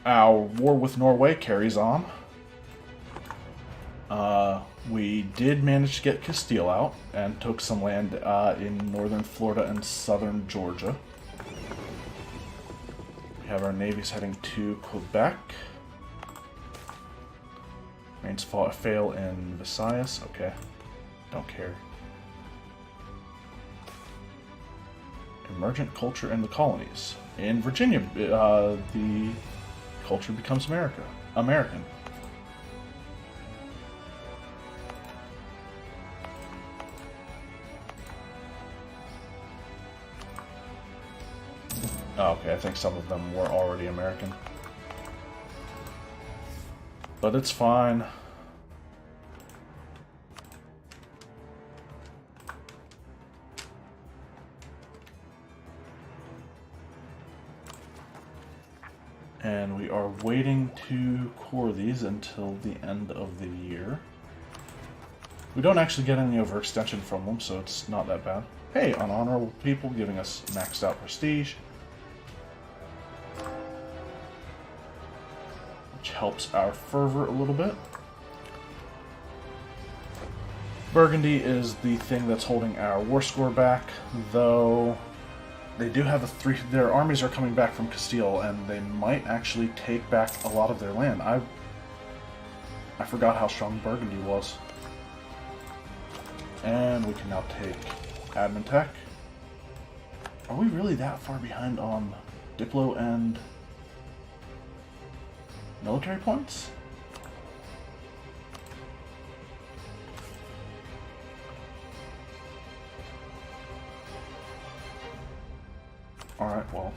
Our war with Norway carries on. We did manage to get Castile out and took some land in northern Florida and southern Georgia. We have our navies heading to Quebec. Mains fail in Visayas. Okay. Don't care. Emergent culture in the colonies. In Virginia, the culture becomes American. Oh, okay, I think some of them were already American. But it's fine. And we are waiting to core these until the end of the year. We don't actually get any overextension from them, so it's not that bad. Hey, unhonorable people giving us maxed out prestige. Which helps our fervor a little bit. Burgundy is the thing that's holding our war score back, though they do have their armies are coming back from Castile, and they might actually take back a lot of their land. I forgot how strong Burgundy was. And we can now take admin tech. Are we really that far behind on Diplo and military points? Alright, well.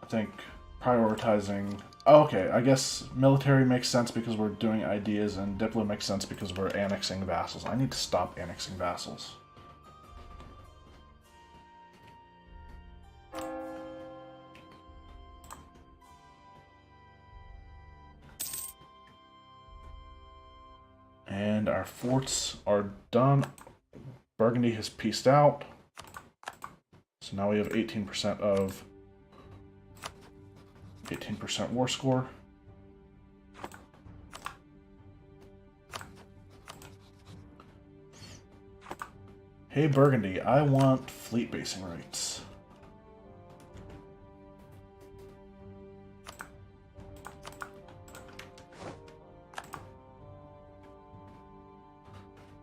I think prioritizing... Oh, okay, I guess military makes sense because we're doing ideas, and Diplo makes sense because we're annexing vassals. I need to stop annexing vassals. And our forts are done. Burgundy has pieced out. So now we have 18% of 18% war score. Hey Burgundy, I want fleet basing rights.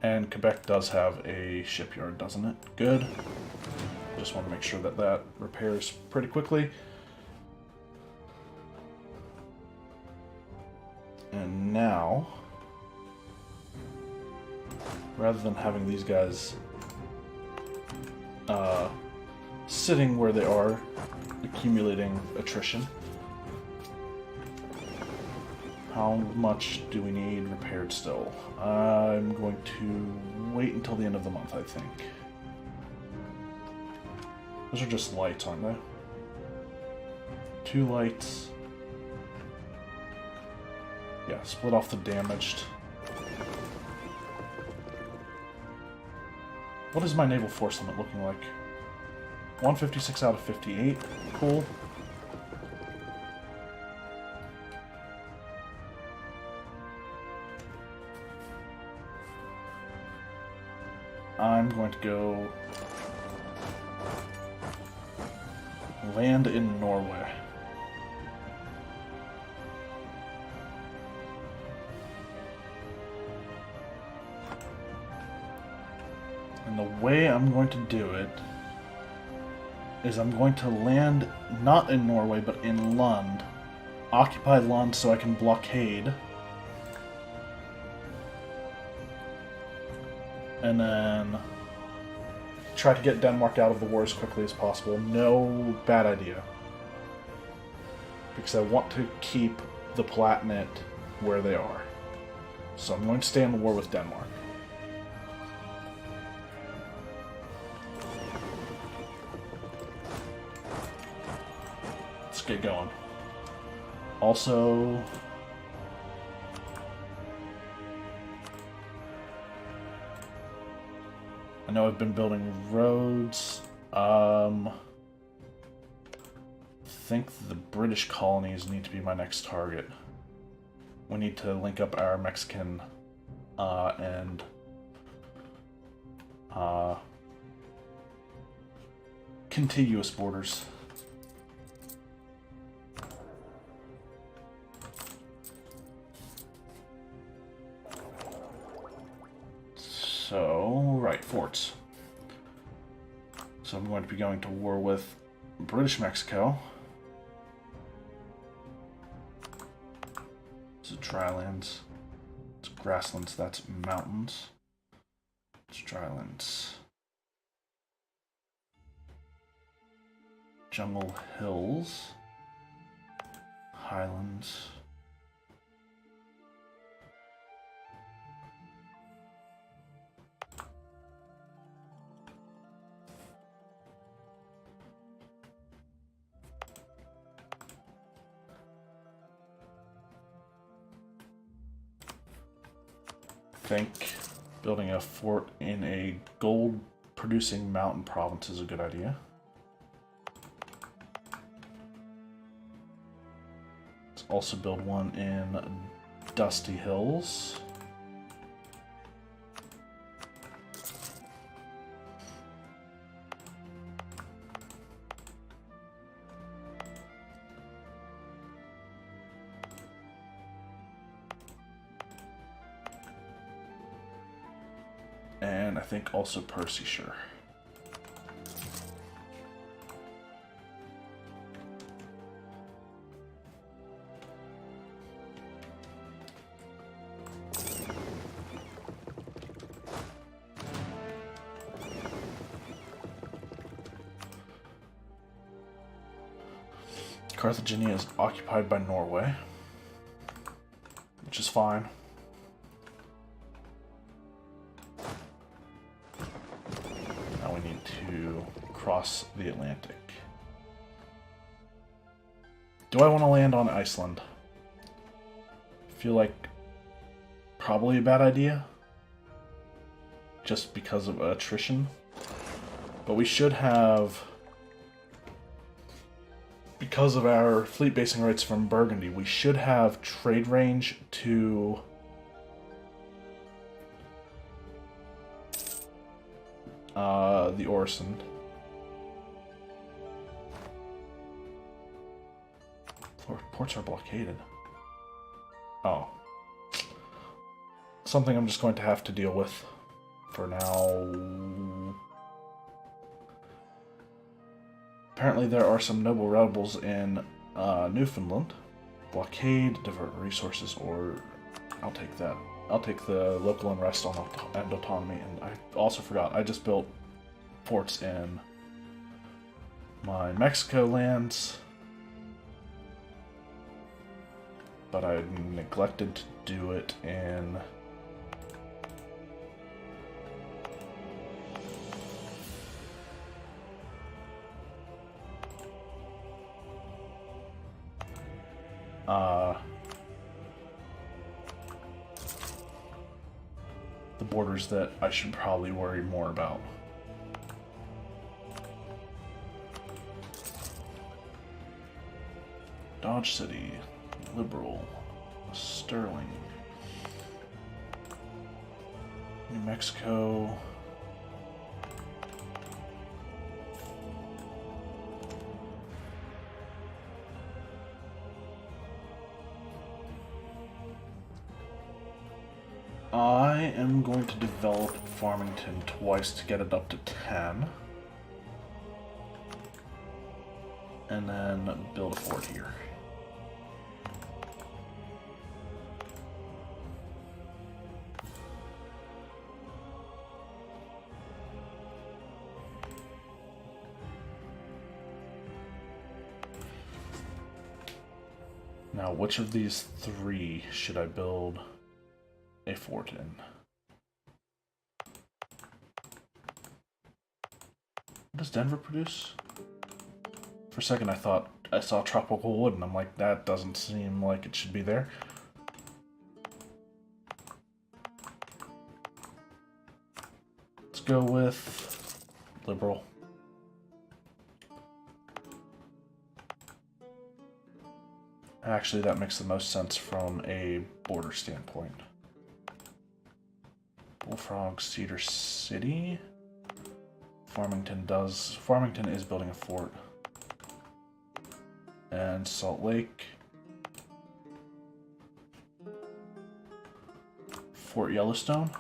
And Quebec does have a shipyard, doesn't it? Good. Just want to make sure that that repairs pretty quickly. And now, rather than having these guys sitting where they are, accumulating attrition, how much do we need repaired still? I'm going to wait until the end of the month, I think. Those are just lights, aren't they? 2 lights. Yeah, split off the damaged. What is my naval force limit looking like? 156 out of 58. Cool. I'm going to go land in Norway. And the way I'm going to do it is I'm going to land not in Norway but in Lund. Occupy Lund so I can blockade. And then try to get Denmark out of the war as quickly as possible. No bad idea. Because I want to keep the Palatinate where they are. So I'm going to stay in the war with Denmark. Let's get going. Also... I know I've been building roads. I think the British colonies need to be my next target. We need to link up our Mexican and contiguous borders. So, right, forts. So I'm going to be going to war with British Mexico. This is drylands. It's grasslands, that's mountains. It's drylands. Jungle hills. Highlands. I think building a fort in a gold-producing mountain province is a good idea. Let's also build one in Dusty Hills. And I think also Percyshire. Carthagena is occupied by Norway, which is fine. Now we need to cross the Atlantic. Do I want to land on Iceland? I feel like probably a bad idea, just because of attrition. But we should have, because of our fleet basing rights from Burgundy, we should have trade range to the Oresund. Ports are blockaded. Oh. Something I'm just going to have to deal with for now. Apparently there are some noble rebels in Newfoundland. Blockade, divert resources, or I'll take that. I'll take the local unrest and autonomy. And I also forgot, I just built forts in my Mexico lands, but I neglected to do it in the borders that I should probably worry more about. Dodge City, Liberal, Sterling, New Mexico. I am going to develop Farmington twice to get it up to 10. And then build a fort here. Now, which of these three should I build a fort in? What does Denver produce? For a second I thought I saw tropical wood and I'm like, that doesn't seem like it should be there. Let's go with Liberal. Actually, that makes the most sense from a border standpoint. Bullfrog, Cedar City. Farmington is building a fort. And Salt Lake. Fort Yellowstone.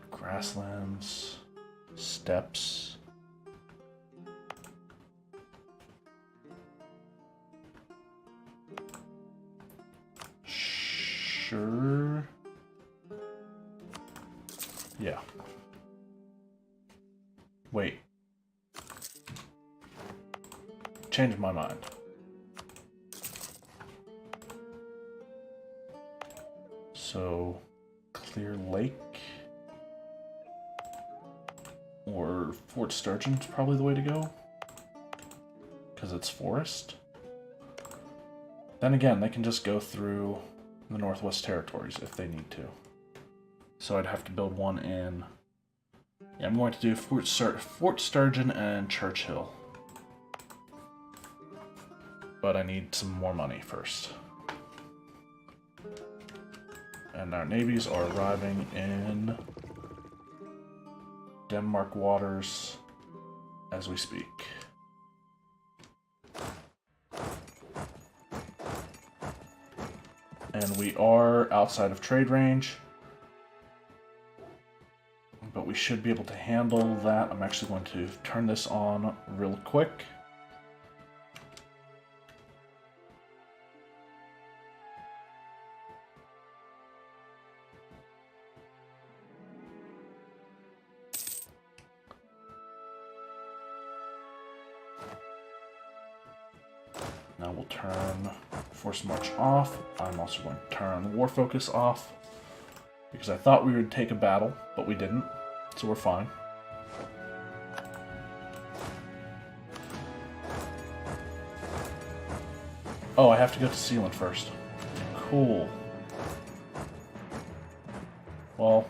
Grasslands. Steppes. Sure. Yeah. Wait. Changed my mind. So, Clear Lake or Fort Sturgeon's probably the way to go, because it's forest. Then again, they can just go through the Northwest Territories if they need to. So I'd have to build one in... Yeah, I'm going to do Fort Sturgeon and Churchill. But I need some more money first. And our navies are arriving in Denmark waters as we speak. And we are outside of trade range, but we should be able to handle that. I'm actually going to turn this on real quick. Now we'll turn Force March off. I'm also going to turn War Focus off, because I thought we would take a battle, but we didn't, so we're fine. Oh, I have to go to Sealand first. Cool. Well,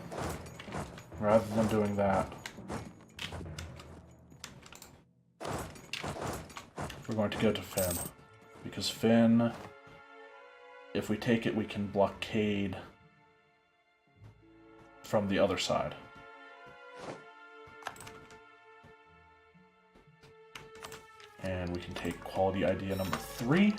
rather than doing that, we're going to go to Finn. Because Finn, if we take it, we can blockade from the other side. And we can take quality idea number 3.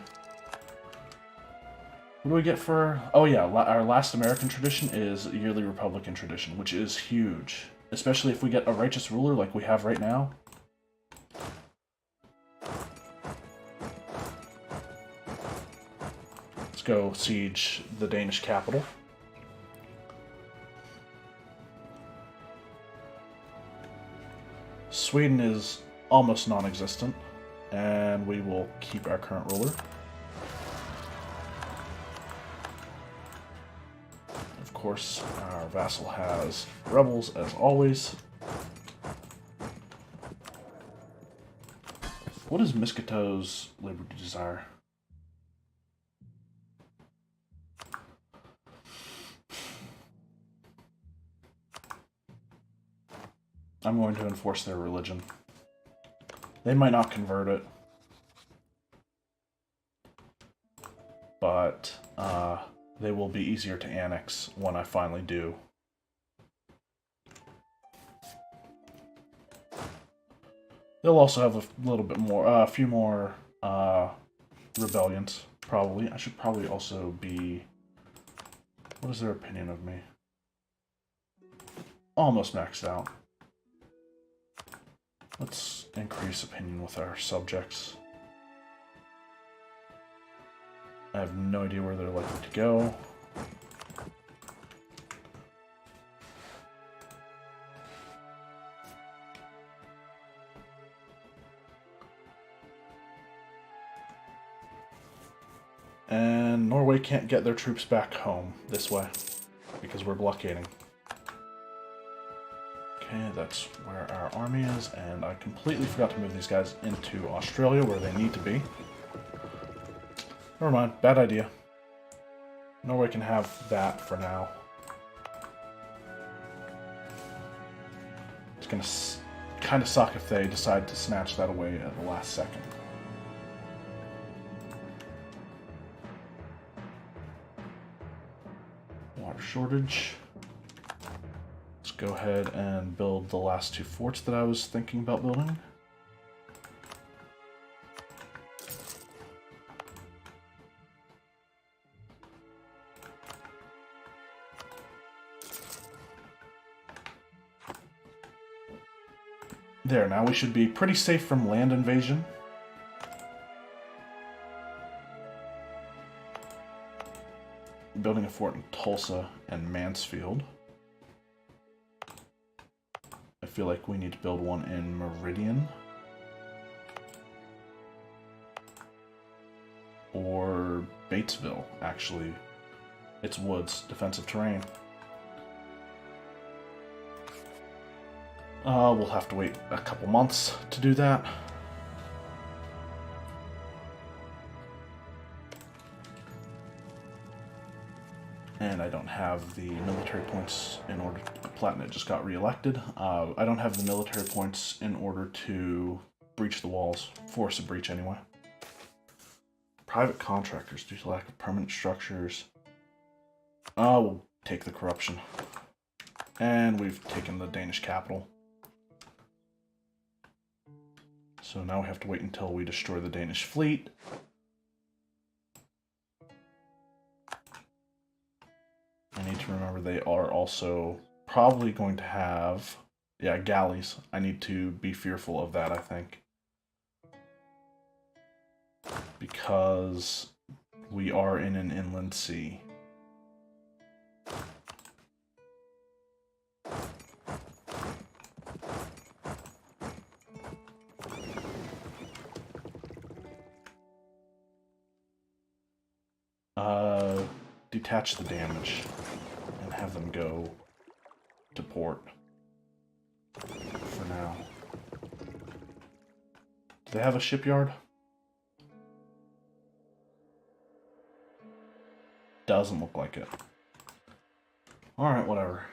What do we get for... Oh yeah, our last American tradition is yearly Republican tradition, which is huge. Especially if we get a righteous ruler like we have right now. Let's go siege the Danish capital. Sweden is almost non-existent, and we will keep our current ruler. Of course, our vassal has rebels, as always. What is Miskato's liberty desire? I'm going to enforce their religion. They might not convert it, but they will be easier to annex when I finally do. They'll also have a little bit more, a few more rebellions, probably. I should probably also be... What is their opinion of me? Almost maxed out. Let's increase opinion with our subjects. I have no idea where they're likely to go. And Norway can't get their troops back home this way because we're blockading. Okay, that's where our army is, and I completely forgot to move these guys into Australia where they need to be. Never mind, bad idea. Norway can have that for now. going to kind of suck if they decide to snatch that away at the last second. Water shortage. Let's go ahead and build the last 2 forts that I was thinking about building. There, now we should be pretty safe from land invasion. Building a fort in Tulsa and Mansfield. I feel like we need to build one in Meridian. Or Batesville, actually. It's woods, defensive terrain. We'll have to wait a couple months to do that. And I don't have the military points in order to... Palatinate just got reelected. I don't have the military points in order to breach the walls. Force a breach anyway. Private contractors due to lack of permanent structures. We'll take the corruption. And we've taken the Danish capital. So now we have to wait until we destroy the Danish fleet. I need to remember they are also probably going to have, yeah, galleys. I need to be fearful of that, I think. Because we are in an inland sea. Detach the damage and have them go to port for now. Do they have a shipyard? Doesn't look like it. Alright, whatever.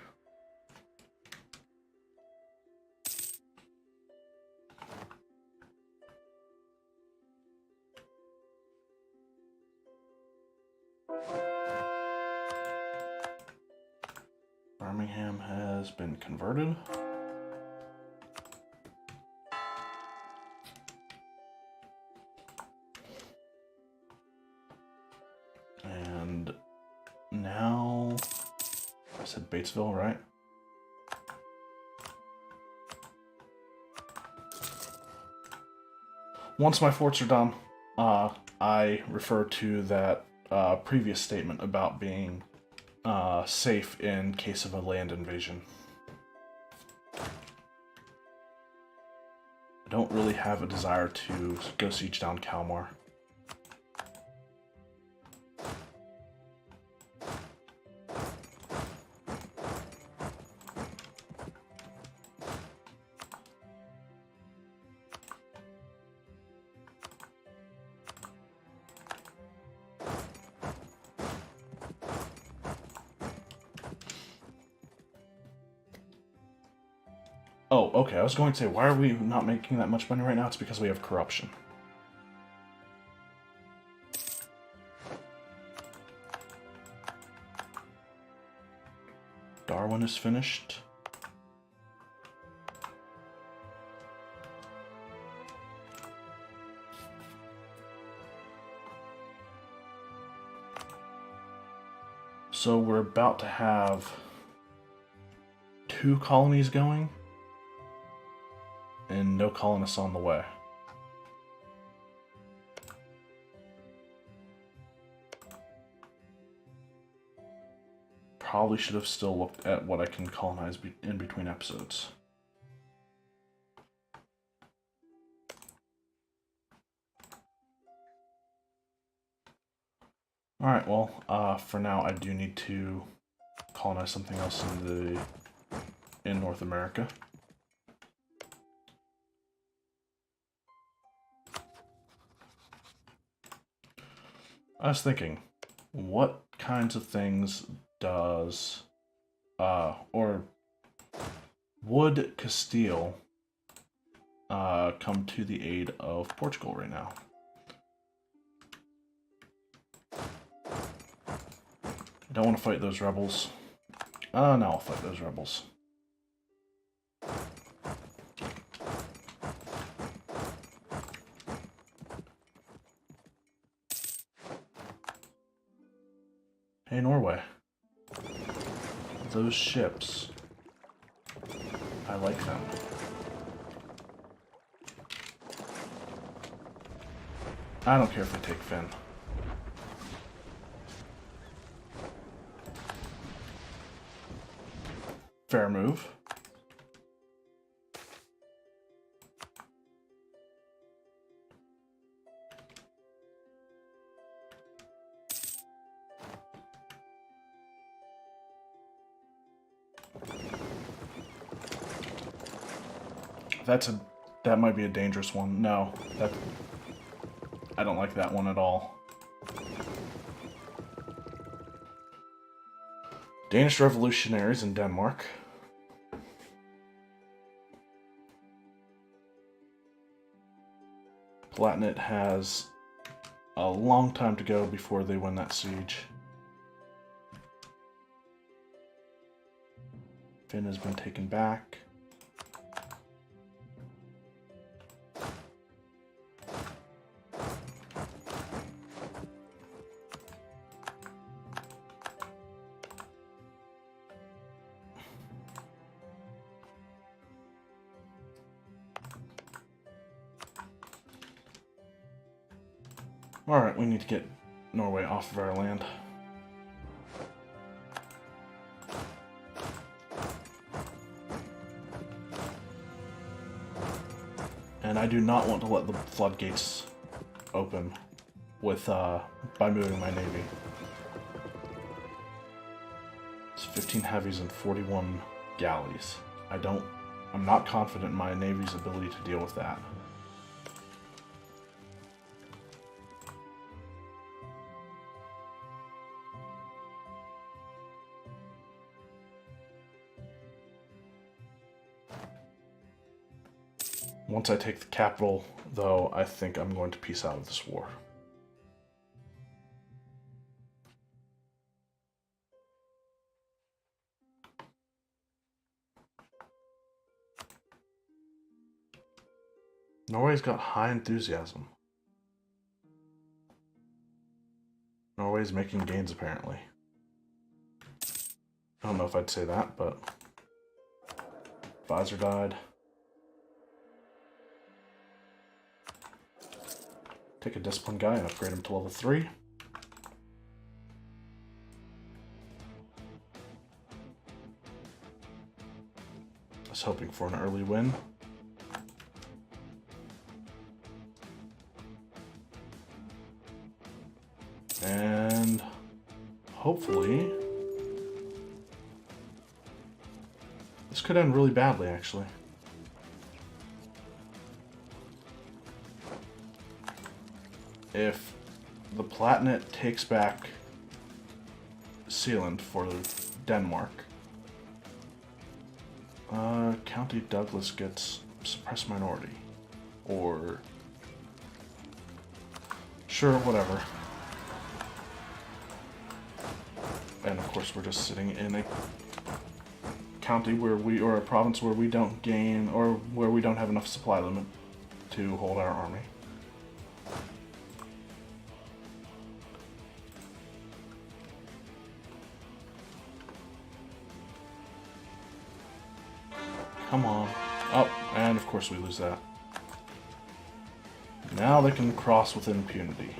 Birmingham has been converted. And now, I said Batesville, right? Once my forts are done, I refer to that previous statement about being safe in case of a land invasion. I don't really have a desire to go siege down Kalmar. Oh, okay, I was going to say, why are we not making that much money right now? It's because we have corruption. Darwin is finished. So we're about to have 2 colonies going. And no colonists on the way. Probably should have still looked at what I can colonize in between episodes. Alright, well, for now I do need to colonize something else in North America. I was thinking, what kinds of things does, or Would Castile come to the aid of Portugal right now? I don't want to fight those rebels. No, I'll fight those rebels. Hey, Norway. Those ships, I like them. I don't care if we take Finn. Fair move. That might be a dangerous one. No, I don't like that one at all. Danish revolutionaries in Denmark. Palatinate has a long time to go before they win that siege. Finn has been taken back. Alright, we need to get Norway off of our land. And I do not want to let the floodgates open with by moving my navy. It's 15 heavies and 41 galleys. I'm not confident in my navy's ability to deal with that. Once I take the capital, though, I think I'm going to peace out of this war. Norway's got high enthusiasm. Norway's making gains, apparently. I don't know if I'd say that, but... Advisor died. Take a disciplined guy and upgrade him to level 3. I was hoping for an early win. And hopefully this could end really badly, actually. If the Palatinate takes back Sealand for Denmark, County Douglas gets suppressed minority, or sure, whatever. And of course, we're just sitting in a county or a province where we don't gain, or where we don't have enough supply limit to hold our army. Come on. Oh, and of course we lose that. Now they can cross with impunity.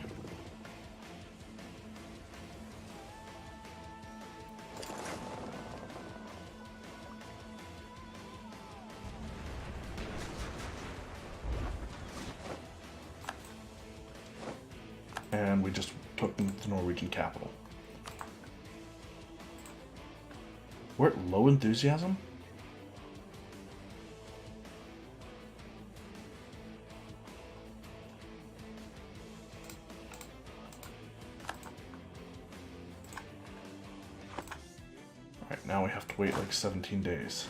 And we just took the Norwegian capital. We're at low enthusiasm? Alright, now we have to wait like 17 days.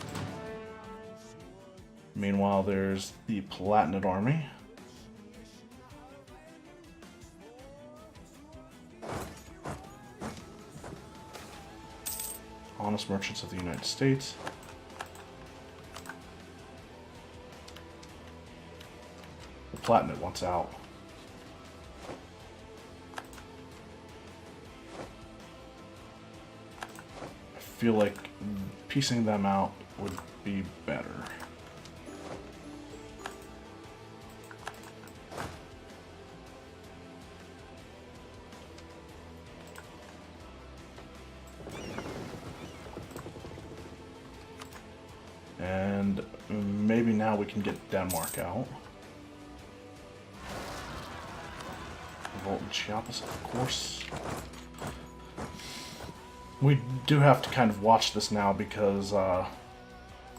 Meanwhile, there's the Palatinate army. Honest merchants of the United States. The Palatinate wants out. I feel like piecing them out would be better. And maybe now we can get Denmark out. Revolt in Chiapas, of course. We do have to kind of watch this now because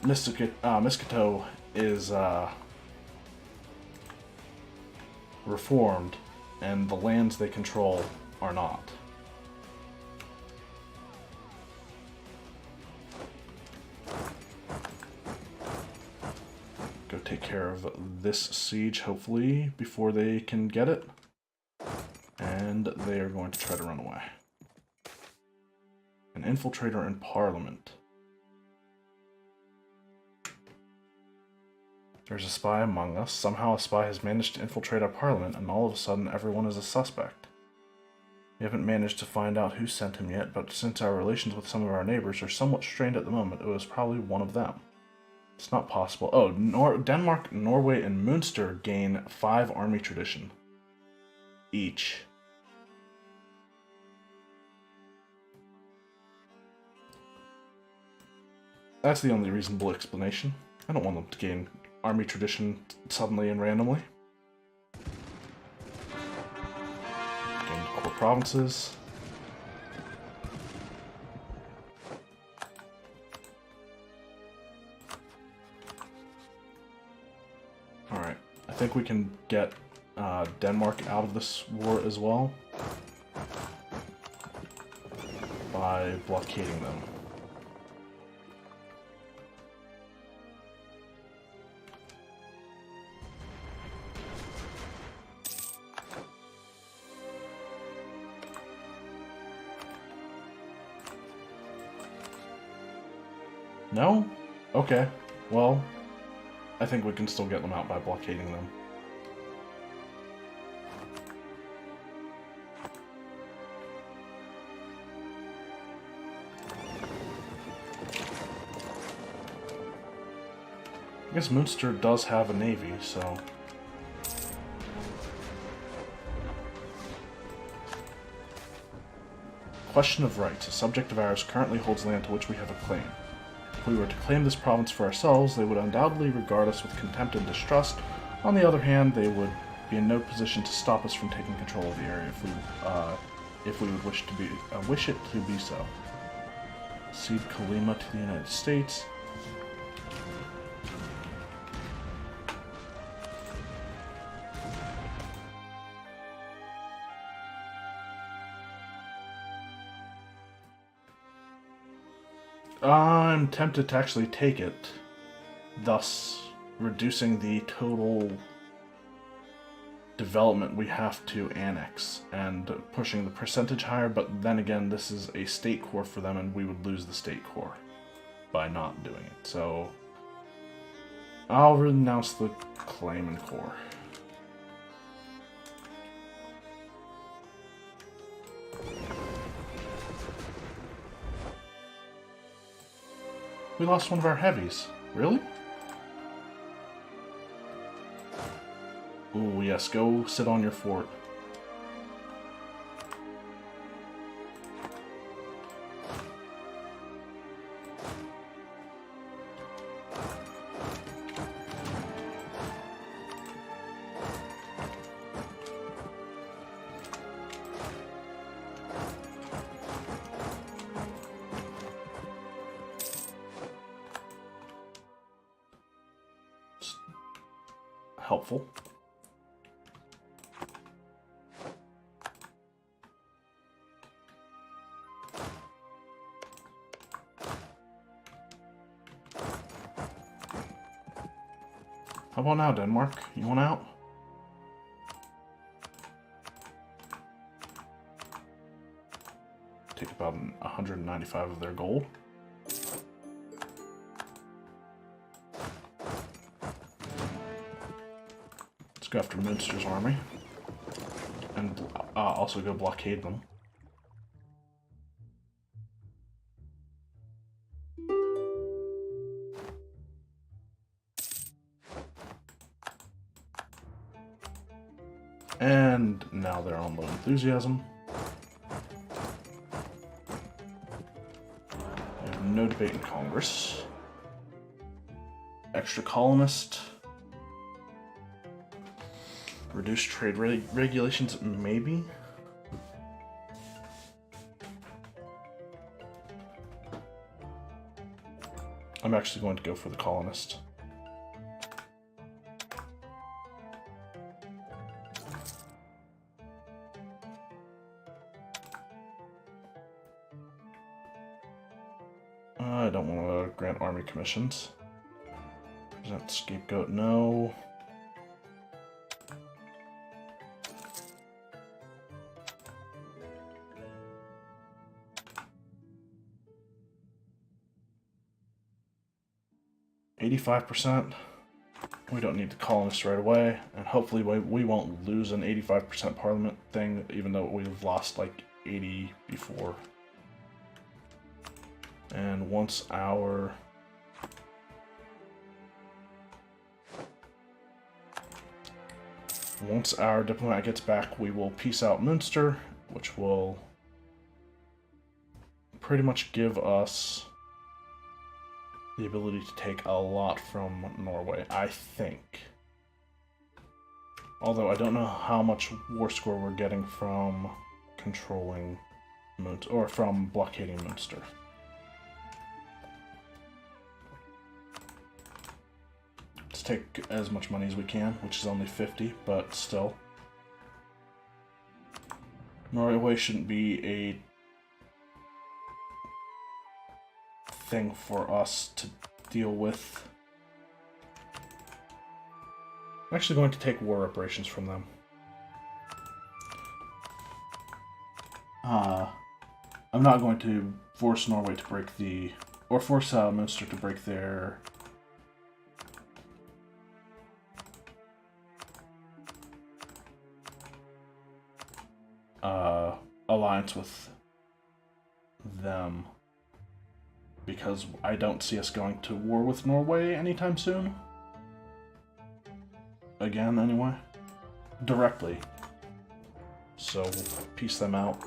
Miskito is reformed, and the lands they control are not. Go take care of this siege, hopefully, before they can get it. And they are going to try to run away. An infiltrator in Parliament. There's a spy among us. Somehow a spy has managed to infiltrate our Parliament, and all of a sudden everyone is a suspect. We haven't managed to find out who sent him yet, but since our relations with some of our neighbors are somewhat strained at the moment, it was probably one of them. It's not possible. Oh, Denmark, Norway, and Munster gain 5 army tradition each. That's the only reasonable explanation. I don't want them to gain army tradition suddenly and randomly. Gain core provinces. Alright, I think we can get Denmark out of this war as well by blockading them. No? Okay. Well, I think we can still get them out by blockading them. I guess Munster does have a navy, so... Question of rights. A subject of ours currently holds land to which we have a claim. If we were to claim this province for ourselves, they would undoubtedly regard us with contempt and distrust. On the other hand, they would be in no position to stop us from taking control of the area if we would wish it to be so. Cede Kolyma to the United States. I'm tempted to actually take it, thus reducing the total development we have to annex and pushing the percentage higher, but then again, this is a state core for them and we would lose the state core by not doing it. So I'll renounce the claim and core. We lost one of our heavies. Really? Ooh, yes, go sit on your fort. Helpful. How about now, Denmark? You want out? Take about 195 of their gold. Let's go after Münster's army. And also go blockade them. And now they're on low enthusiasm. We have no debate in Congress. Extra colonist. Reduce trade regulations, maybe? I'm actually going to go for the colonist. I don't want to grant army commissions. Present scapegoat, no. %. We don't need the colonists right away, and hopefully we won't lose an 85% parliament thing, even though we've lost like 80 before. And once our diplomat gets back, we will peace out Münster, which will pretty much give us the ability to take a lot from Norway, I think. Although I don't know how much war score we're getting from controlling Münster, or from blockading Münster. Let's take as much money as we can, which is only 50, but still. Norway shouldn't be a thing for us to deal with. I'm actually going to take war reparations from them. I'm not going to force Norway to break the... or force Münster to break their... alliance with them, because I don't see us going to war with Norway anytime soon. Again, anyway. Directly. So we'll peace them out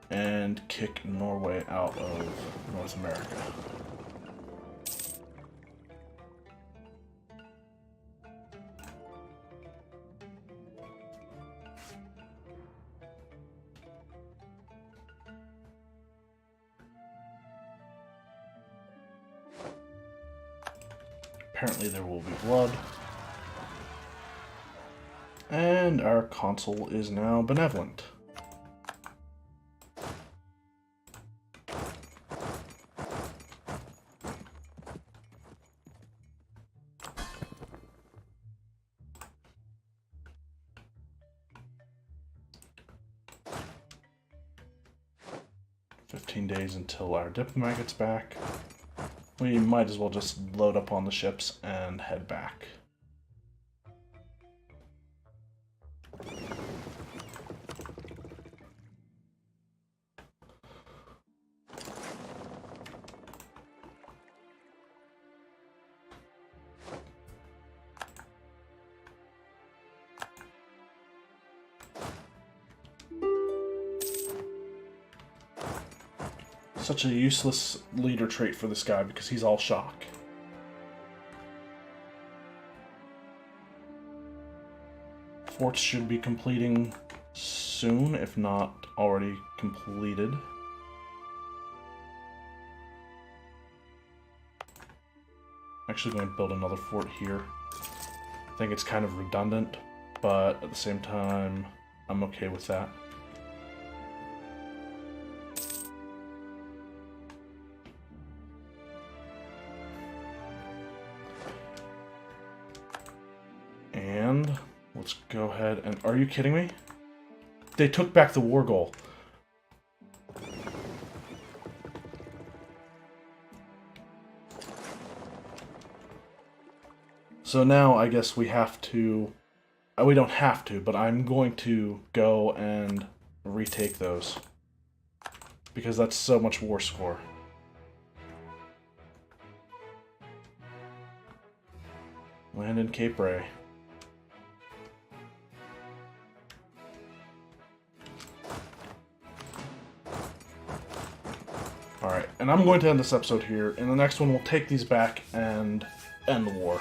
and kick Norway out of North America. Apparently there will be blood. And our consul is now benevolent. Days until our diplomat gets back. We might as well just load up on the ships and head back. Such a useless leader trait for this guy because he's all shock. Forts should be completing soon, if not already completed. Actually going to build another fort here. I think it's kind of redundant, but at the same time, I'm okay with that. let's go ahead and... Are you kidding me? They took back the war goal. So now I guess we have to... We don't have to, but I'm going to go and retake those. Because that's so much war score. Land in Cape Ray. Alright, and I'm going to end this episode here. In the next one, we'll take these back and end the war.